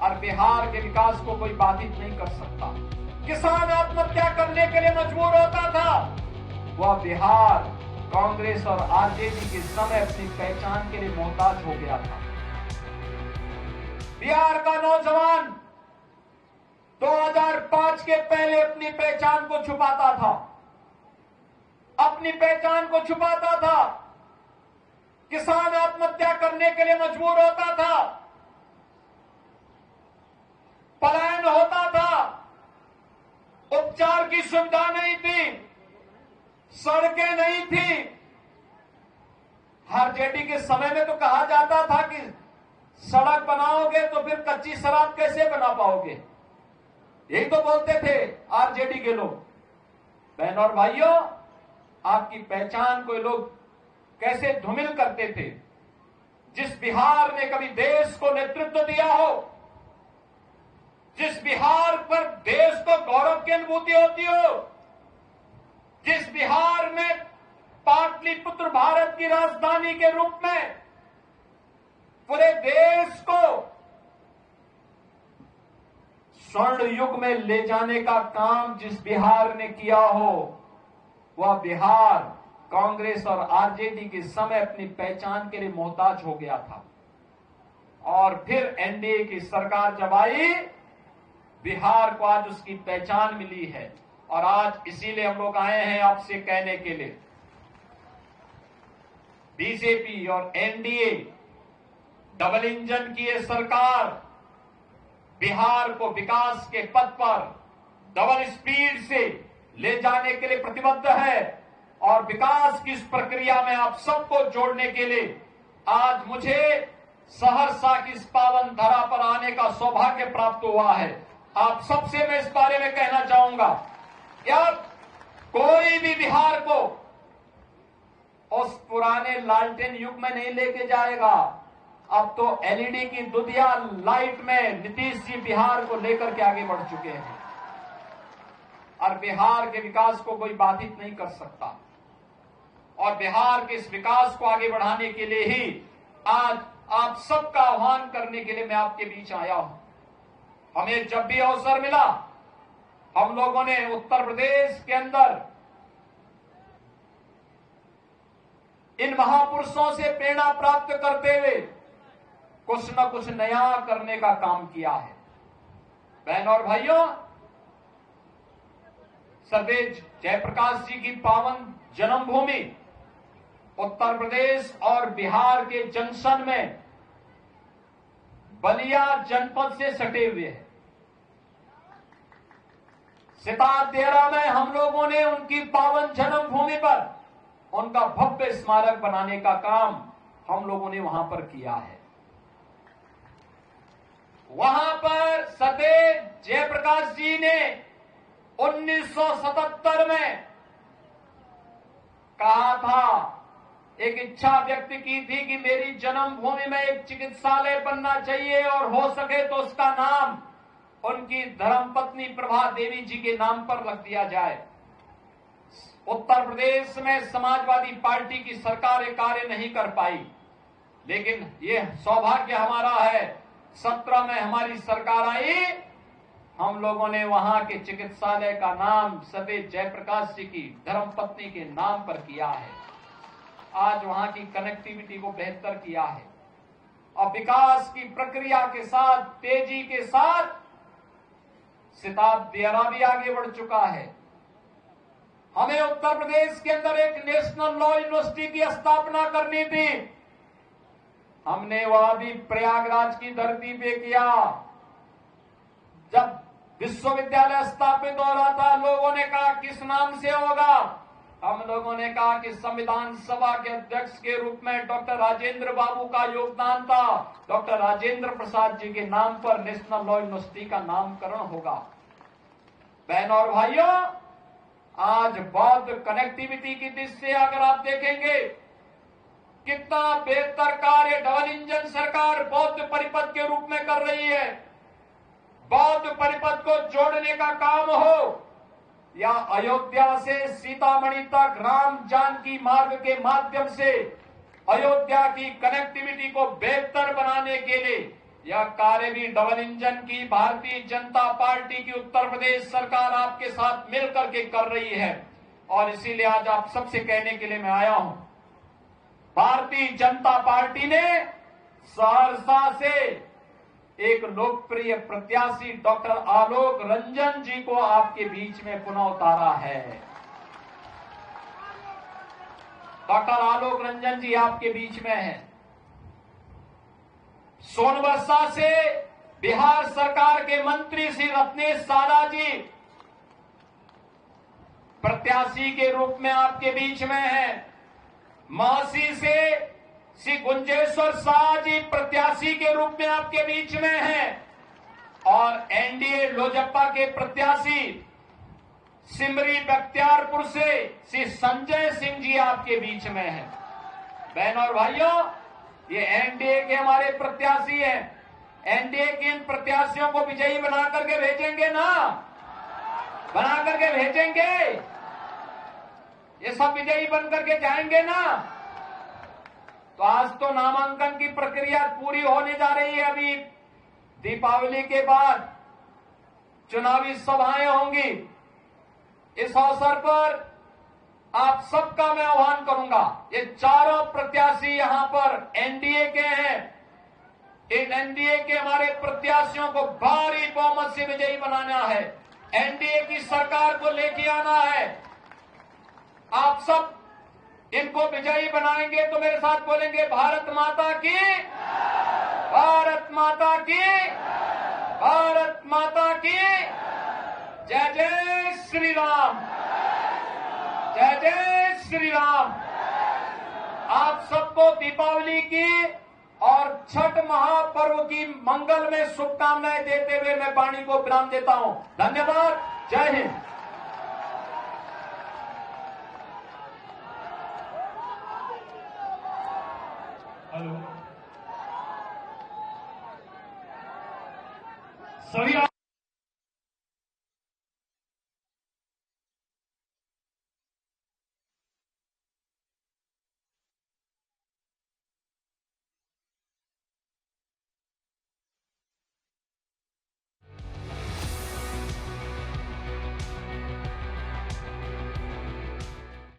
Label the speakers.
Speaker 1: और बिहार के विकास को कोई बाधित नहीं कर सकता। किसान आत्महत्या करने के लिए मजबूर होता था, वह बिहार कांग्रेस और आरजेडी के समय अपनी पहचान के लिए मोहताज हो गया था। बिहार का नौजवान 2005 के पहले अपनी पहचान को छुपाता था, अपनी पहचान को छुपाता था। किसान आत्महत्या करने के लिए मजबूर होता था, पलायन होता था, उपचार की सुविधा नहीं थी, सड़कें नहीं थी। आरजेडी के समय में तो कहा जाता था कि सड़क बनाओगे तो फिर कच्ची शराब कैसे बना पाओगे, यही तो बोलते थे आरजेडी के लोग। बहनों और भाइयों, आपकी पहचान को लोग कैसे धूमिल करते थे। जिस बिहार ने कभी देश को नेतृत्व दिया हो, जिस बिहार पर देश को गौरव की अनुभूति होती हो, जिस बिहार में पाटलिपुत्र भारत की राजधानी के रूप में पूरे देश को स्वर्ण युग में ले जाने का काम जिस बिहार ने किया हो, वह बिहार कांग्रेस और आरजेडी के समय अपनी पहचान के लिए मोहताज हो गया था। और फिर एनडीए की सरकार जब आई, बिहार को आज उसकी पहचान मिली है। और आज इसीलिए हम लोग आए हैं आपसे कहने के लिए, बीजेपी और एनडीए डबल इंजन की ये सरकार बिहार को विकास के पथ पर डबल स्पीड से ले जाने के लिए प्रतिबद्ध है। और विकास की इस प्रक्रिया में आप सबको जोड़ने के लिए आज मुझे सहरसा की इस पावन धरा पर आने का सौभाग्य प्राप्त हुआ है। आप सबसे मैं इस बारे में कहना चाहूंगा कि अब कोई भी बिहार को उस पुराने लालटेन युग में नहीं लेके जाएगा। अब तो एलईडी की दुधिया लाइट में नीतीश जी बिहार को लेकर के आगे बढ़ चुके हैं और बिहार के विकास को कोई बाधित नहीं कर सकता। और बिहार के इस विकास को आगे बढ़ाने के लिए ही आज आप सबका आह्वान करने के लिए मैं आपके बीच आया हूं। हमें जब भी अवसर मिला, हम लोगों ने उत्तर प्रदेश के अंदर इन महापुरुषों से प्रेरणा प्राप्त करते हुए कुछ न कुछ नया करने का काम किया है। बहनों और भाइयों, सर्वोदय जयप्रकाश जी की पावन जन्मभूमि उत्तर प्रदेश और बिहार के जंक्शन में बलिया जनपद से सटे हुए है। सितादेरा में हम लोगों ने उनकी पावन जन्मभूमि पर उनका भव्य स्मारक बनाने का काम हम लोगों ने वहां पर किया है। वहां पर सदैव जयप्रकाश जी ने 1977 में कहा था, एक इच्छा व्यक्त की थी कि मेरी जन्मभूमि में एक चिकित्सालय बनना चाहिए और हो सके तो उसका नाम उनकी धर्मपत्नी प्रभा देवी जी के नाम पर रख दिया जाए। उत्तर प्रदेश में समाजवादी पार्टी की सरकार ये कार्य नहीं कर पाई, लेकिन ये सौभाग्य हमारा है 17 में हमारी सरकार आई, हम लोगों ने वहां के चिकित्सालय का नाम सदैव जयप्रकाश जी की धर्मपत्नी के नाम पर किया है। आज वहां की कनेक्टिविटी को बेहतर किया है और विकास की प्रक्रिया के साथ, तेजी के साथ सितादेरा भी आगे बढ़ चुका है। हमें उत्तर प्रदेश के अंदर एक नेशनल लॉ यूनिवर्सिटी की स्थापना करनी थी, हमने वह भी प्रयागराज की धरती पे किया। जब विश्वविद्यालय स्थापित हो रहा था, लोगों ने कहा किस नाम से होगा, हम लोगों ने कहा कि संविधान सभा के अध्यक्ष के रूप में डॉक्टर राजेंद्र बाबू का योगदान था, डॉक्टर राजेंद्र प्रसाद जी के नाम पर नेशनल लॉ यूनिवर्सिटी का नामकरण होगा। बहनों और भाइयों, आज बौद्ध कनेक्टिविटी की दृष्टि से अगर आप देखेंगे कितना बेहतर कार्य डबल इंजन सरकार बौद्ध परिपथ के रूप में कर रही है। बौद्ध परिपथ को जोड़ने का काम हो या अयोध्या से सीतामढ़ी तक राम जानकी मार्ग के माध्यम से अयोध्या की कनेक्टिविटी को बेहतर बनाने के लिए यह कार्य भी डबल इंजन की भारतीय जनता पार्टी की उत्तर प्रदेश सरकार आपके साथ मिलकर के कर रही है। और इसीलिए आज आप सबसे कहने के लिए मैं आया हूं, भारतीय जनता पार्टी ने सहरसा से एक लोकप्रिय प्रत्याशी डॉक्टर आलोक रंजन जी को आपके बीच में पुनः उतारा है। डॉक्टर आलोक रंजन जी आपके बीच में हैं। सोनबरसा से बिहार सरकार के मंत्री श्री रत्नेश सारा जी प्रत्याशी के रूप में आपके बीच में हैं। मासी से श्री गुंजेश्वर शाह जी प्रत्याशी के रूप में आपके बीच में हैं। और एनडीए लोजपा के प्रत्याशी सिमरी बख्तियारपुर से श्री संजय सिंह जी आपके बीच में हैं। बहनों और भाइयों, ये एनडीए के हमारे प्रत्याशी हैं। एनडीए के इन प्रत्याशियों को विजयी बना करके भेजेंगे ना, बना करके भेजेंगे। ये सब विजयी बन करके जाएंगे ना। तो आज तो नामांकन की प्रक्रिया पूरी होने जा रही है। अभी दीपावली के बाद चुनावी सभाएं होंगी। इस अवसर पर आप सबका मैं आह्वान करूंगा, ये चारों प्रत्याशी यहां पर एनडीए के हैं। इन एनडीए के हमारे प्रत्याशियों को भारी बहुमत से विजयी बनाना है, एनडीए की सरकार को लेके आना है। आप सब इनको विजयी बनाएंगे तो मेरे साथ बोलेंगे, भारत माता की, भारत माता की, भारत माता की जय जय श्री राम, जय जय श्री राम। आप सबको दीपावली की और छठ महापर्व की मंगल में शुभकामनाएं देते हुए मैं वाणी को विराम देता हूं। धन्यवाद। जय हिंद।
Speaker 2: हेलो सभी